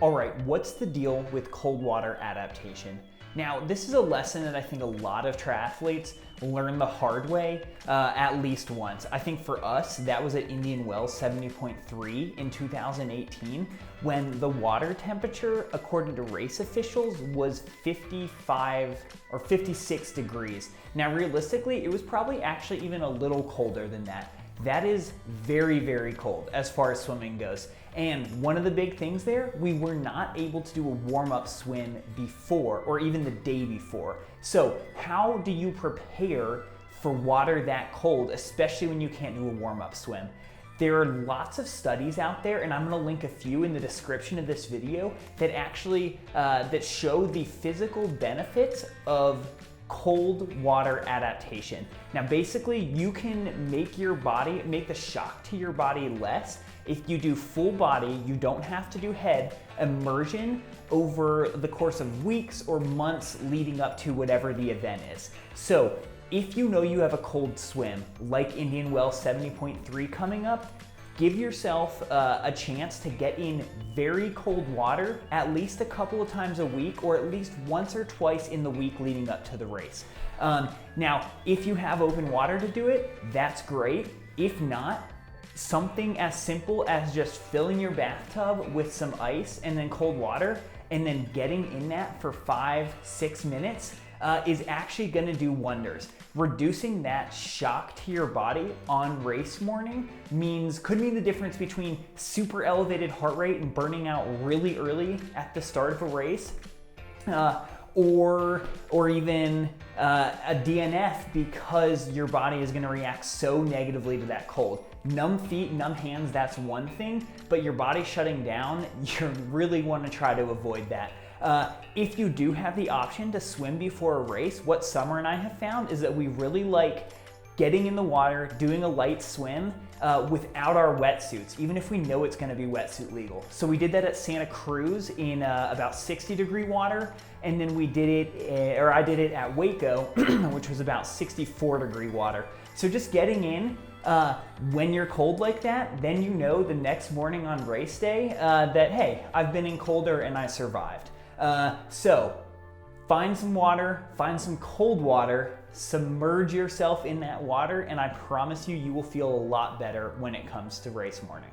All right, what's the deal with cold water adaptation? Now, this is a lesson that I think a lot of triathletes learn the hard way at least once. I think for us, that was at Indian Wells 70.3 in 2018, when the water temperature, according to race officials, was 55 or 56 degrees. Now, realistically, it was probably actually even a little colder than that. That is very, very cold as far as swimming goes. And one of the big things there, we were not able to do a warm-up swim before or even the day before. So how do you prepare for water that cold, especially when you can't do a warm-up swim? There are lots of studies out there, and I'm gonna link a few in the description of this video that actually that show the physical benefits of cold water adaptation. Now basically you can make the shock to your body less if you do full body. You don't have to do head immersion over the course of weeks or months leading up to whatever the event is. So if you know you have a cold swim like Indian Wells 70.3 coming up, give yourself a chance to get in very cold water at least a couple of times a week, or at least once or twice in the week leading up to the race. Now, if you have open water to do it, that's great. If not, something as simple as just filling your bathtub with some ice and then cold water, and then getting in that for 5-6 minutes is actually gonna do wonders. Reducing that shock to your body on race morning could mean the difference between super elevated heart rate and burning out really early at the start of a race, or even a DNF because your body is gonna react so negatively to that cold. Numb feet, numb hands, that's one thing, but your body shutting down, you really wanna try to avoid that. If you do have the option to swim before a race, what Summer and I have found is that we really like getting in the water, doing a light swim without our wetsuits, even if we know it's gonna be wetsuit legal. So we did that at Santa Cruz in about 60-degree water, and then I did it at Waco, which was about 64-degree water. So just getting in when you're cold like that, then you know the next morning on race day that, hey, I've been in colder and I survived. So find some water, find some cold water, submerge yourself in that water, and I promise you, you will feel a lot better when it comes to race morning.